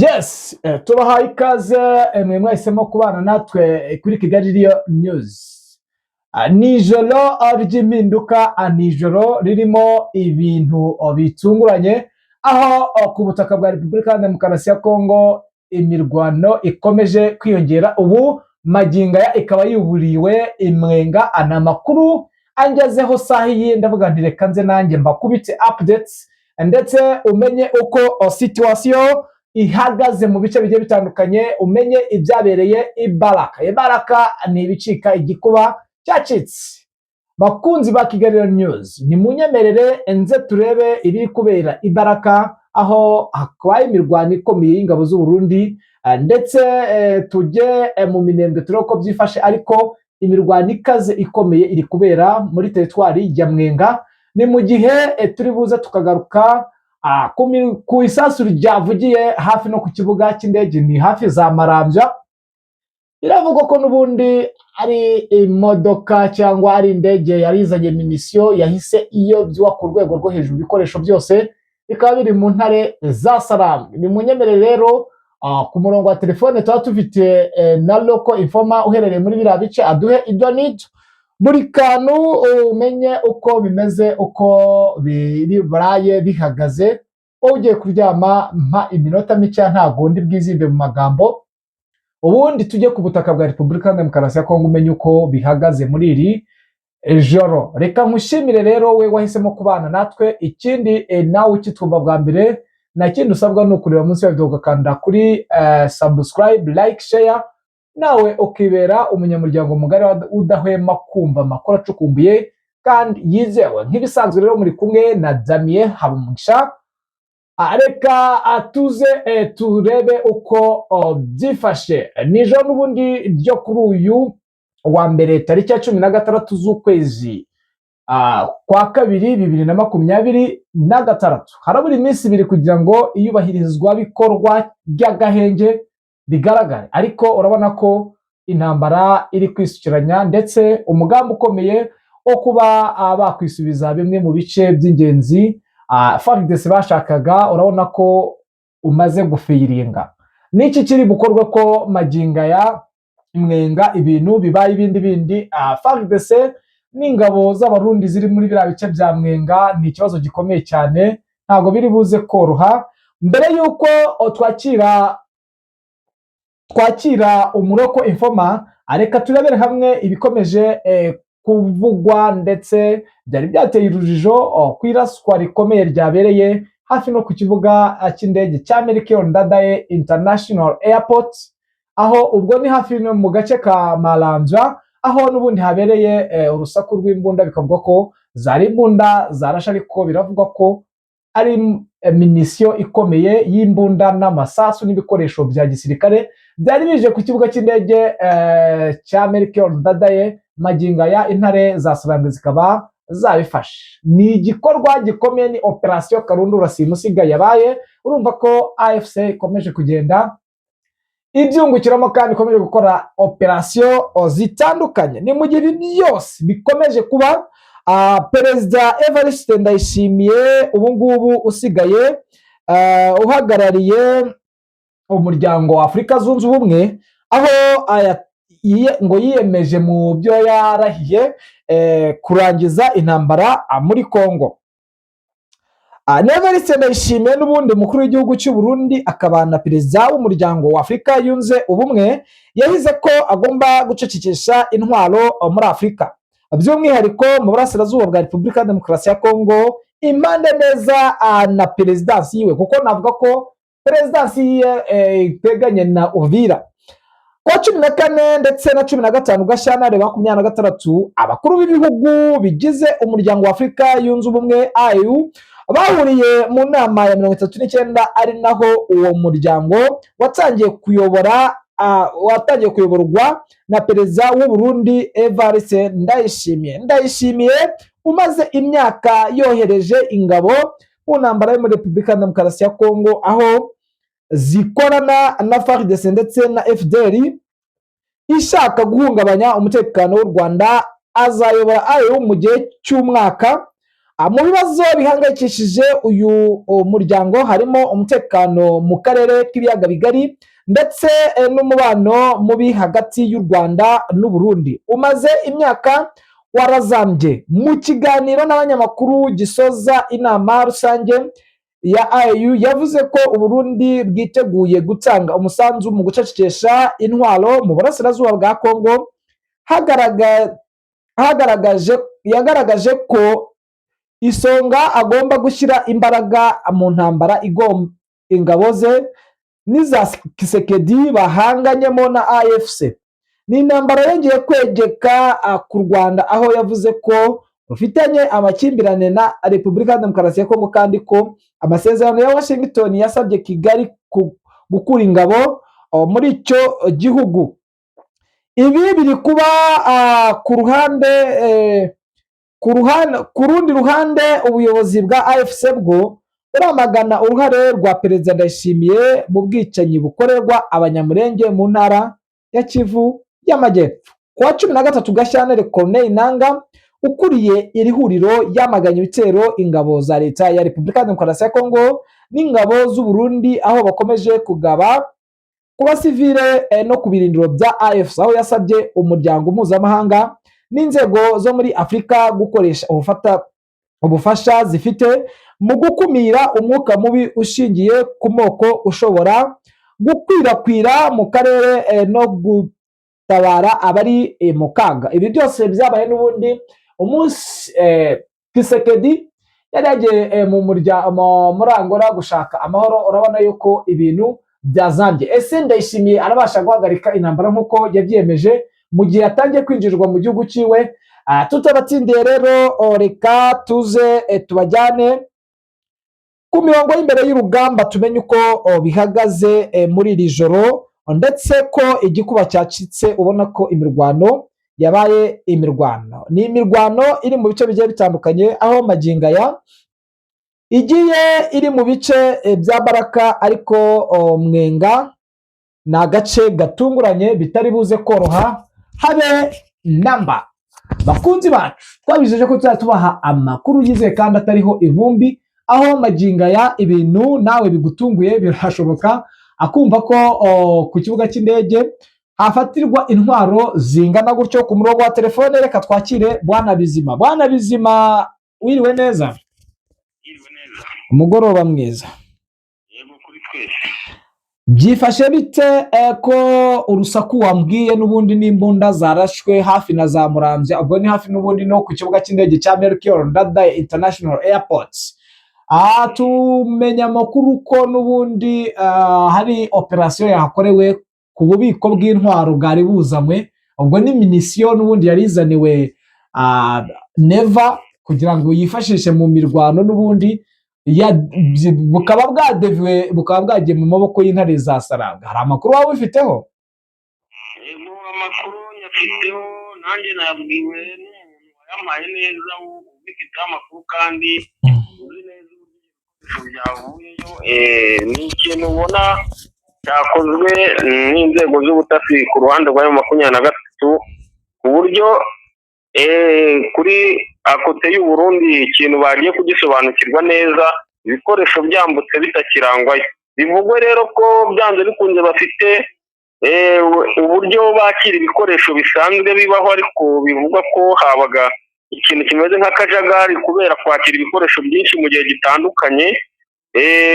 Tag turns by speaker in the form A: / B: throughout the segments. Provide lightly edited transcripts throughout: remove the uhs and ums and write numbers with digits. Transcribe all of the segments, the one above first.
A: Yes, tubahaye ikaze mwe mwahisemo kubana natwe kuri Kigali Real News. Nijoro ry'impinduka, nijoro ririmo ibintu bitunguranye, aho ku butaka bwa Repubulika ya Demokarasi ya Kongo imirwano ikomeje kwiyongera. Ubu magingo aya ikaba yuburiwe imwenga. Ana makuru angezeho saha iyi, ndavuga nti reka nze nanjye mbakubitse updates ndetse umenye uko situation ihagaze mu bice bigiye bitandukanye, umenye ibyabereye Ibaraka. Ibaraka ni ibicika igikuba cyacitse. Bakunzi ba Kigali News, ni munyemerere enze turebe ibiri kubera Ibaraka, aho hakwaye imirwano ikomeye y'ingabo z'u Burundi, ndetse tujye mu minembwe turebe ko byifashe, ariko imirwano ikaze ikomeye iri kubera muri teritwari ya Mwenga. Ni mu gihe turi buze tukagaruka ku isasu ryavugiye hafi no ku kibuga cy'indege, ni hafi za Marambya. Biravugwa ko n'ubundi ari imodoka cyangwa ari indege yarizanye minisiyo yahise iyobywa ku rwego rwo hejuru, ibikoresho byose bikaba biri mu ntare za Sarambwe. Ni munyemerere rero ku murongo wa telefone tuba tufite na local informa uherereye muri biriya bice, aduhe ibyo n'ibyo, buri kantu umenye uko bimeze, uko biri buraye bihagaze. Ugiye kuryama mpa iminota mike, ntago ndi bwizimbe mu magambo, ubundi tujye ku butaka bwa Repubulika ya Demokarasi ya Kongo umenye uko bihagaze muri iri joro. Reka nkushimire rero we wahisemo kubana natwe. Ikindi nawe ukitwumva bwa mbere, na kindi usabwa ni ukureba munsi ya video ugakanda kuri subscribe, like, share, nawe ukibera umunyamuryango mugari udahwema kumva amakuru acukumbuye kandi yizewe. Nk'ibisanzwe rero muri kumwe na Damien Habumugisha. Reka atuze turebe uko byifashe nijoro n'ubundi ryo kuri uyu wa mbere tariki ya 16 z'ukwezi kwa kabiri 2026. Harabura iminsi ibiri kugira ngo iyubahirizwa bikorwa ry'agahenge bigaragare, ariko urabona ko intambara iri kwisukiranya, ndetse umugambi ukomeye wo kuba bakwisubiza bimwe mu bice by'ingenzi FARDC bashakaga, urabona ko umaze gufiringa. Niki kiri bukorwa ko maginga ya Mwenga ibintu bibaye ibindi FARDC n'ingabo z'abarundi ziri muri biriya bice bya Mwenga ni ikibazo gikomeye cyane, ntago biri buze koroha. Mbere yuko twakira umuroko informa, areka turebere hamwe ibikomeje kuvugwa ndetse byari byateye urujijo ku iraswa rikomeye ryabereye hafi no ku kibuga cy'indege cya Melchior Ndadaye International Airport, aho ubwo ni hafi no mu gace ka Marambya, aho n'ubundi habereye urusaku rw'imbunda. Bikavuga ko zari imbunda zarashe, ariko biravugwa ko ari minisiyo ikomeye y'imbunda n'amasasu n'ibikoresho bya gisirikare byari bije ku kibuga cy'indege cya Melchior Ndadaye. Maginga ya intare za Sarambwe zikaba zabifashe. Ni igikorwa gikomeye, ni operation Karundura simusiga yabaye. Urumva ko AFC ikomeje kugenda ibyungukiramo kandi ikomeje gukora operation zitandukanye. Ni mu gihe byose bikomeje kuba, Perezida Evariste Ndayishimiye ubu ngubu usigaye uhagarariye umuryango wa Afurika Zunze Ubumwe, aho ngo yiyemeje mu byo yarahiye kurangiza intambara muri Kongo. Evariste Ndayishimiye n'ubundi mukuru w'igihugu cy'u Burundi akaba na perezida w'umuryango wa Afurika Yunze Ubumwe, yahize ko agomba gucecekesha intwaro muri Afurika, by'umwihariko mu burasirazuba bwa Repubulika ya Demokarasi ya Kongo, impande neza na perezidansi yiwe, kuko navuga ko perezidansi yiwe iteganye na Uvira. Kwa 14 ndetse na 15 Gashyantare 2026, abakuru b'ibihugu bigize umuryango wa Afurika Yunze Ubumwe AU bahuriye mu nama ya 39, ari naho uwo muryango watangiye kuyoborwa na perezida w'u Burundi Evariste Ndayishimiye umaze imyaka yohereje ingabo mu ntambara yo muri Repubulika ya Demokarasi ya Kongo, aho zikorana na FARDC ndetse na FDR ishaka guhungabanya umutekano w'u Rwanda. Azayobora AU mu gihe cy'umwaka, Mu bibazo bihangayikishije uyu muryango harimo umutekano mu karere k'ibiyaga bigari ndetse n'umubano mubi hagati y'u Rwanda n'u Burundi umaze imyaka warazambye. Mu kiganiro n'abanyamakuru gisoza inama rusange ya AU yavuze ko u Burundi bwiteguye gutanga umusanzu mu gucecekesha intwaro mu burasirazuba bwa Kongo, yagaragaje ko Isonga agomba gushyira imbaraga mu ntambara ingabo ze n'iza Kisekedi bahanganyemo na AFC. Ni intambara yongeye kwegeka ku Rwanda aho yavuze ko rufitanye amakimbirane na Repubulika ya Demokarasi ya Kongo kandi ko amasezerano ya Washington yasabye Kigali gukura ingabo muri icyo gihugu. Ibi biri kuba ku rundi ruhande ubuyobozi bwa AFC bwo buramagana uruhare rwa Perezida Ndayishimiye mu bwicanyi bukorerwa abanyamurenge mu ntara ya Kivu y'Amajyepfo. Kuwa 13 Gashyantare, Corneille Nangaa ukuriye iri huriro yamaganye ibitero ingabo za leta ya Repubulika ya Demokarasi ya Kongo n'ingabo z'u Burundi aho bakomeje kugaba ku basivile no ku birindiro bya AFC, aho yasabye umuryango mpuzamahanga n'inzego zo muri Afurika gukoresha ubufasha zifite mu gukumira umwuka mubi ushingiye ku moko ushobora gukwirakwira mu karere no gutabara abari mu kaga. Ibi byose byabaye n'ubundi umunsi Kisekedi yari yagiye muri Angola gushaka amahoro. Urabona yuko ibintu byazambye. Ese Ndayishimiye arabasha guhagarika intambara nk'uko yabyiyemeje mu gihe yatangiye kwinjirwa mu gihugu ciwe? Tutabatsindiye rero reka tuze tubajyane ku mirongo y'imbere y'urugamba tumenye uko bihagaze muri iri joro, ndetse ko igikuba cyacitse ubona ko imirwano yabaye imirwano. Ni imirwano iri mu bice bigiye bitandukanye aho magingo aya igiye iri mu bice bya Baraka, ariko Mwenga ni agace gatunguranye bitari buze koroha habe namba. Bakunzi bacu twabijeje ko tubaha amakuru yizewe kandi atariho ivumbi, aho magingo aya ibintu nawe bigutunguye birashoboka akumva ko ku kibuga cy'indege hafatirwa intwaro zingana gutyo. Ku murongo wa telefone reka twakire Bwana Bizima. Bwana Bizima, wiriwe neza? Umugoroba mwiza.
B: Yego kuri twese.
A: Byifashe bite ko urusaku wambwiye n'ubundi n'imbunda zarashwe hafi na za Muramvya, ubwo ni hafi n'ubundi no ku kibuga cy'indege cya Melchior Ndadaye International Airport? Tumenya amakuru ko n'ubundi hari operasiyo yakorewe ku bubiko bw'intwaro bwari buzanywe, ubwo ni minisiyo n'ubundi yarizaniwe Neva kugira ngo yifashishe mu mirwano n'ubundi bukaba bwagiye mu maboko y'intare za Saranga. Hari amakuru waba ubifiteho?
B: Yego amakuru nyafiteho, nanjye nabwiwe n'umuntu wayampaye neza ubifiteho amakuru kandi uzi neza uburyo byavuyeyo. Ni ikintu ubona cyakozwe n'inzego z'ubutasi ku ruhande rwa M23 ku buryo kuri akote y'u Burundi ikintu bagiye kugisobanukirwa neza, ibikoresho byambutse bitakirangwayo. Bivugwe rero ko byanze bikunze bafite uburyo bakira ibikoresho bisanzwe bibaho, ariko bivugwa ko habaga ikintu kimeze nk'akajagari kubera kwakira ibikoresho byinshi mu gihe gitandukanye.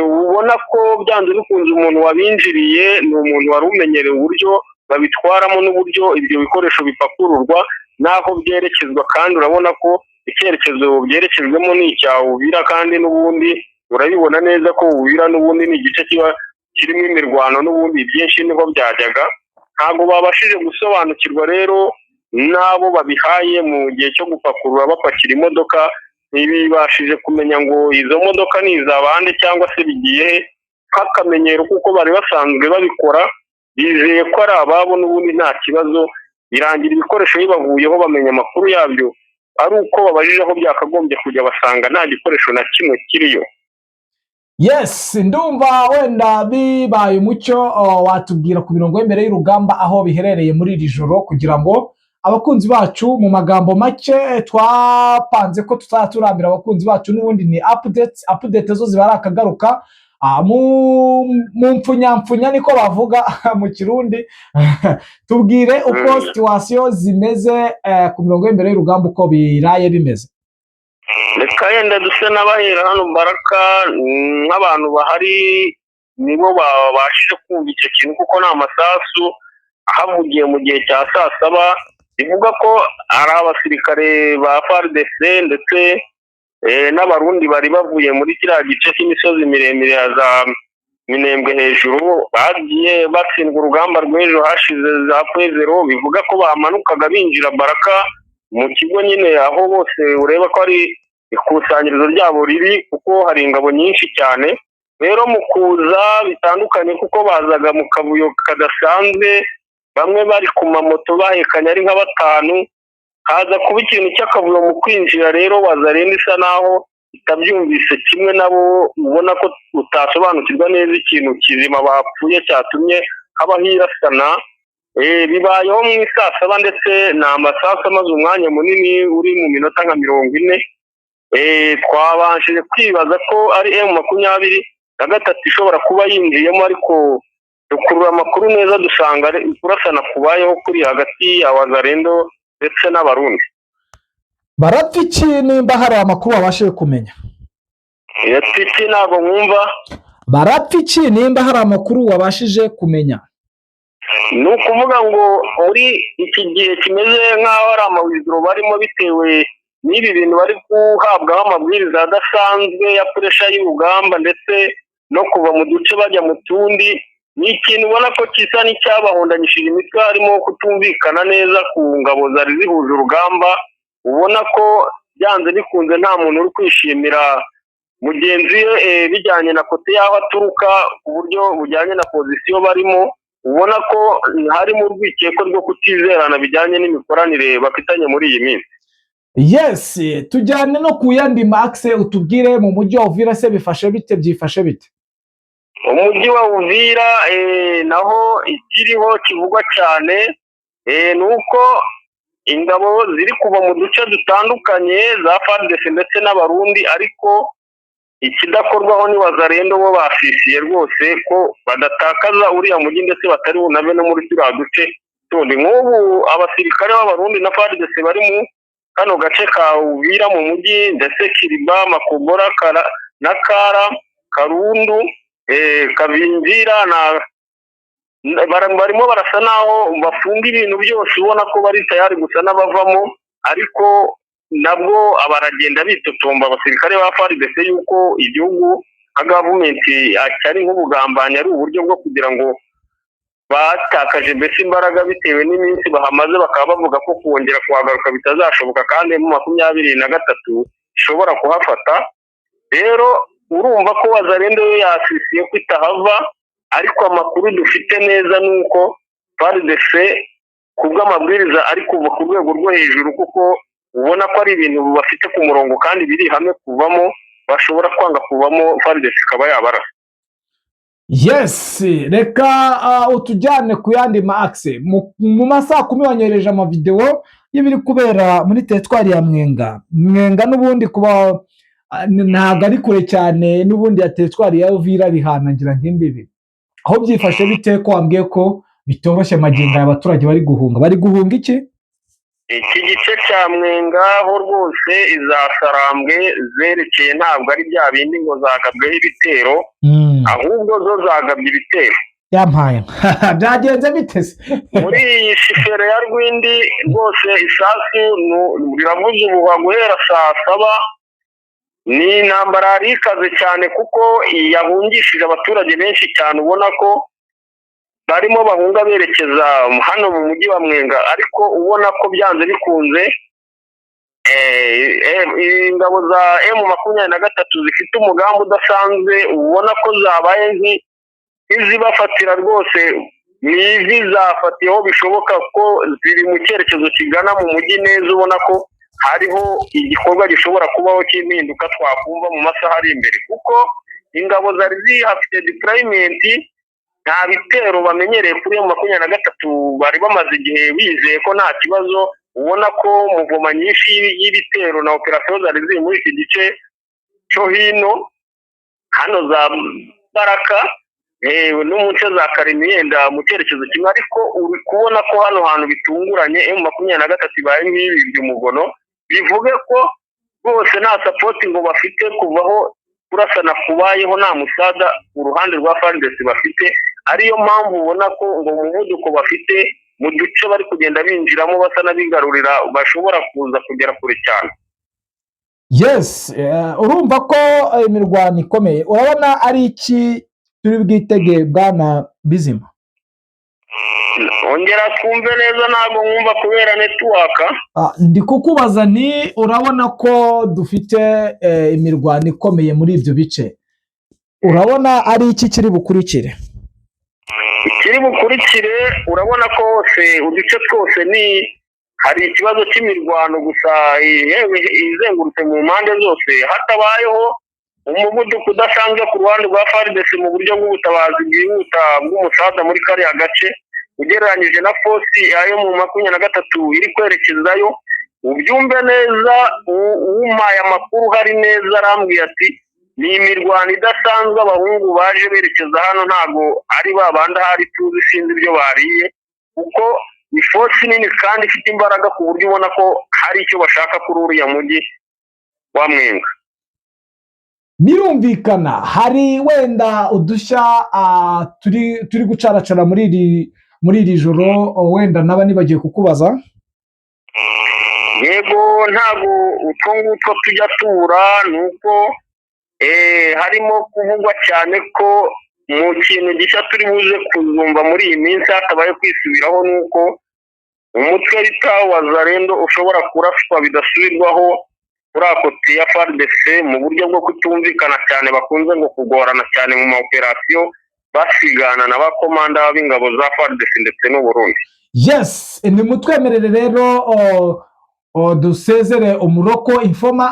B: Ubona ko byanze bikunze umuntu wabinjiriye ni umuntu wari umenyereye uburyo babitwaramo n'uburyo ibyo bikoresho bipakururwa n'aho byerekezwa, kandi urabona ko icyerekezo byerekezwemo ni icya Uvira, kandi n'ubundi urabibona neza ko Uvira n'ubundi ni igice kiba kirimo imirwano n'ubundi byinshi niho byajyaga. Ntabwo babashije gusobanukirwa rero n'abo babihaye mu gihe cyo gupakurura bapakira imodoka, ntibibashije kumenya ngo izo modoka ni iz'abandi cyangwa se bigiye nk'akamenyero kuko bari basanzwe babikora, bizeye ko ari ababo n'ubundi nta kibazo. Birangira ibikoresho bibavuyeho bamenya amakuru yabyo ari uko babajije aho byakagombye kujya basanga nta gikoresho na kimwe kiriyo.
A: Yes, ndumva wenda bibaye umucyo watubwira ku mirongo y'imbere y'urugamba aho biherereye muri iri joro kugira ngo abakunzi bacu mu magambo make twapanze ko tutaturambira abakunzi bacu n'ubundi ni update zo ziba ari akagaruka mu mpfunyapfunya niko bavuga mu kirundi. Tubwire uko situation zimeze ku mirongo y'imbere y'urugamba uko biraye bimeze.
B: Reka yenda duse n'abahera hano Baraka nk'abantu bahari nibo babashije kumva icyo kintu kuko ni amasasu ahavugiye mu gihe cya saa saba, bivuga ko ari abasirikare ba FARDC ndetse n'abarundi bari bavuye muri kiriya gice cy'imisozi miremire ya za Minembwe hejuru, bagiye batsindwa urugamba rw'ejo hashize za Pwezero, bivuga ko bamanukaga binjira Baraka mu kigo nyine aho bose ureba ko ari ikusanyirizo ryabo riri kuko hari ingabo nyinshi cyane. Rero mu kuza bitandukanye kuko bazaga mu kavuyo kadasanzwe, bamwe bari ku mamoto bahekanye ari nka batanu, haza kuba ikintu cy'akavuyo mu kwinjira. Rero Wazalendo isa naho itabyumvise kimwe nabo, ubona ko utasobanukirwa neza ikintu kizima bapfuye cyatumye habaho irasana. Bibayeho mu isaa saba ndetse ni amasasu amaze umwanya munini uri mu minota nka 40. Twabashije kwibaza ko ari M23 ishobora kuba yinjiyemo, ariko dukurura amakuru neza dusanga kurasana kubayeho kuri hagati ya Wazalendo ndetse n'abarundi.
A: Barapfa iki nimba hari amakuru wabashije kumenya?
B: Yatiki ntabwo mwumva.
A: Barapfa iki nimba hari amakuru wabashije kumenya?
B: Ni ukuvuga ngo muri iki gihe kimeze nk'aho ari amawiziro barimo bitewe n'ibi bintu bari guhabwaho amabwiriza adasanzwe ya puresha y'urugamba ndetse no kuva mu duce bajya mu tundi. Ni ikintu ubona ko kisa n'icyabahondanyishije imitwe, harimo kutumvikana neza ku ngabo zari zihuje urugamba. Ubona ko byanze bikunze nta muntu uri kwishimira mugenzi we bijyanye na kote y'aho aturuka, ku buryo bujyanye na pozisiyo barimo. Ubona ko harimo urwikeko rwo kutizerana bijyanye n'imikoranire bafitanye muri iyi minsi.
A: Yes, tujyane no ku yandi Max, utubwire mu mujyi wa Uvira se byifashe bite?
B: Umujyi wa Uvira naho ikiriho kivugwa cyane ni uko ingabo ziri kuva mu duce dutandukanye za FARDC ndetse n'abarundi, ariko ikidakorwaho ni Wazalendo bo bafisiye rwose ko badatakaza uriya mujyi ndetse batari bunave no muri turiya duce tundi. Nk'ubu abasirikare b'abarundi na FARDC bari mu kano gace ka Uvira mu mujyi ndetse Kiriba, Makobora na Kara, Karundu, Kavinjira barimo barasa naho bafunga ibintu byose, ubona ko bari tayari gusa n'abavamo, ariko nabwo abaragenda bitotomba abasirikare ba FARDC yuko igihugu nka gavumenti cyari nk'ubugambanyi, ari uburyo bwo kugira ngo batakaje mbese imbaraga bitewe n'iminsi bahamaze, bakaba bavuga ko kongera kuhagaruka bitazashoboka kandi mu 23 ishobora kuhafata. Rero urumva ko Wazalendo yasisiye ko itahava, ariko amakuru dufite neza nuko FARDC kubw'amabwiriza ari kuva ku rwego rwo hejuru, kuko ubona ko ari ibintu bafite ku murongo kandi biri hamwe kuvamo, bashobora kwanga kuvamo FARDC ikaba yabara.
A: Yes, reka utujyane ku yandi Max. Mu masaha 10 wanyereje amavideo y'ibiri kubera muri teritwari ya Mwenga n'ubundi kuba ntago ari kure cyane n'ubundi ya teritwari ya Uvira bihanangira nk'imbibi. Aho byifashe bite ko wambwiye ko bitoroshye magingo y'abaturage bari guhunga iki?
B: Iki gice cya Mwenga ho rwose izasarambwe zerekeye ntabwo ari bya bindi ngo zagabweho ibitero, ahubwo zo zagabye ibitero.
A: Yampaye byagenze bite se?
B: Muri iyi shifere ya Rwindi rwose isasu riravuze ubuhuha guhera saa 7. Ni intambara yari ikaze cyane kuko yahungishije abaturage benshi cyane, ubona ko barimo bahunga berekeza hano mu mujyi wa Mwenga, ariko ubona ko byanze bikunze ingabo za M23 zifite umugambi udasanzwe, ubona ko zabaye nk'izibafatira rwose n'izi zafatiyeho bishoboka ko ziri mu cyerekezo kigana mu mujyi neza, ubona ko hariho igikorwa gishobora kubaho cy'impinduka twakumva mu masaha ari imbere, kuko ingabo zari zihafite deployment nta bitero bamenyereye kuri M23 bari bamaze igihe bizeye ko nta kibazo, ubona ko muvoma nyinshi y'ibitero na operasiyo zari ziri muri iki gice cyo hino hano za Baraka no mu nce za Karimiyenda mu cyerekezo kimwe, ariko uri kubona ko hano hantu bitunguranye M23 ibaye nk'ibibye umugono, bivuge ko bose nta support ngo bafite kuvaho kurasana kubayeho, nta musada uruhande rwa FARDC bafite, ariyo mpamvu ubona ko ngo umuvuduko bafite mu duce bari kugenda binjiramo basa n'abigarurira bashobora kuza kugera kure cyane.
A: Yes, urumva ko imirwano ikomeye. Urabona ari iki turi bwitege bwana Bizima?
B: Ongera twumve neza, ntabwo mwumva kubera network.
A: Ndi kukubaza ni urabona ko dufite imirwano ikomeye muri ibyo bice, urabona ari iki kiri bukurikire?
B: Kiri bukurikire urabona ko hose uduce twose ni hari ikibazo cy'imirwano gusa, yewe izengurutse mu mpande zose, hatabayeho umuvuduko udasanzwe ku ruhande rwa FARDC mu buryo bw'ubutabazi bwihuta bw'umusada muri kariya gace ugereranyije na force ayo mu 23 iri kwerekezayo. Ubyumve neza, umpaye amakuru hari neza arambwiye ati ni imirwano idasanzwe, abahungu baje berekeza hano ntago ari babanda hari tuzi sinzi ibyo bariye, kuko ni force nini kandi ifite imbaraga ku buryo ubona ko hari icyo bashaka kuri uriya mujyi wa Mwenga.
A: Birumvikana hari wenda udushya turi gucaracara muri iri joro, wenda naba nibagiye kukubaza.
B: Yego, ntago utwo ngutwo tujya tubura, nuko harimo kuvugwa cyane ko mu kintu gishya turi buze kuzumva muri iyi minsi hatabaye kwisubiraho, nuko umutwe bita Wazalendo ushobora kuraswa bidasubirwaho kuri akoti ya FARDC mu buryo bwo kutumvikana cyane, bakunze ngo kugorana cyane mu maoperasiyo basigana n'abakomanda b'ingabo za FARDC ndetse n'u Burundi.
A: Yes, ni mutwemerere rero dusezere umuroko Informa.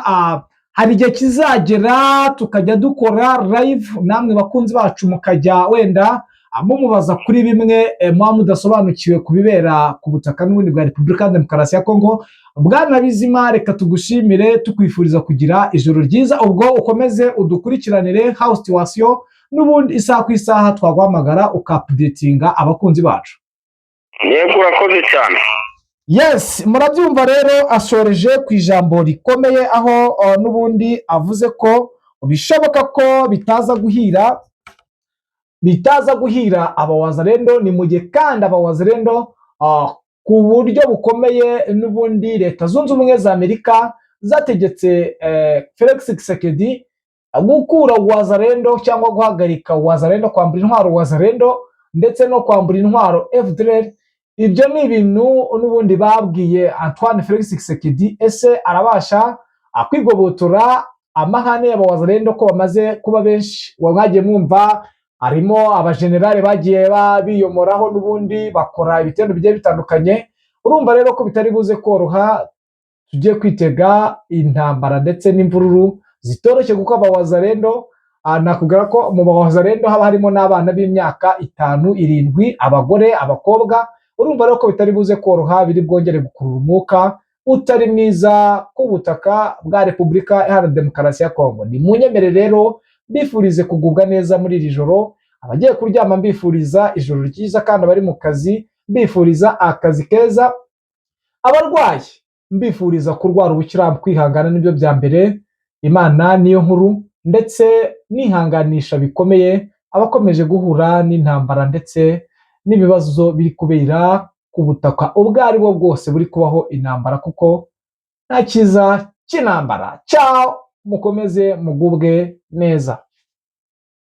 A: Hari igihe kizagera tukajya dukora live, namwe bakunzi bacu mukajya wenda mumubaza kuri bimwe muba mudasobanukiwe kubibera ku butaka n'ubundi bwa Repubulika ya Demokarasi ya Kongo. Bwana Bizima, reka tugushimire tukwifuriza kugira ijoro ryiza, ubwo ukomeze udukurikiranire how situation n'ubundi isaha ku isaha twaguhamagara ukapdatinga abakunzi bacu.
B: Yego, urakoze cyane.
A: Yes, murabyumva rero asoreje ku ijambo rikomeye, aho n'ubundi avuze ko bishoboka ko bitaza guhira abawazalendo, ni mu gihe kandi abawazalendo ku buryo bukomeye n'ubundi Leta Zunze Ubumwe za Amerika zategetse Felix Tshisekedi gukura wazalendo cyangwa guhagarika wazalendo, kwambura intwaro wazalendo ndetse no kwambura intwaro FDLR. Ibyo ni ibintu n'ubundi babwiye Antoine Felix Tshisekedi. Ese arabasha kwigobotora amahane y'abawazalendo ko bamaze kuba benshi? Mwagiye mwumva harimo abajenerali bagiye biyomoraho n'ubundi bakora ibitendo bigiye bitandukanye. Urumva rero ko bitari buze koroha, tugiye kwitega intambara ndetse n'imvururu zitoroshye, kuko abawazalendo nakubwira ko mu bawazalendo haba harimo n'abana b'imyaka 5, 7, abagore, abakobwa. Urumva rero ko bitari buze koroha, biri bwongere gukurura umwuka utari mwiza ku butaka bwa Repubulika Iharanira Demokarasi ya Kongo. Ni munyemere rero mbifurize kugubwa neza muri iri joro, abagiye kuryama mbifuriza ijoro ryiza, kandi abari mu kazi mbifuriza akazi keza, abarwayi mbifuriza kurwara ubukira, kwihangana nibyo bya mbere, Imana niyo nkuru, ndetse nihanganisha bikomeye abakomeje guhura n'intambara ndetse n'ibibazo biri kubera ku butaka ubwo ari bwo bwose buri kubaho intambara, kuko nta cyiza cy'intambara. Ciao, mukomeze mugubwe neza.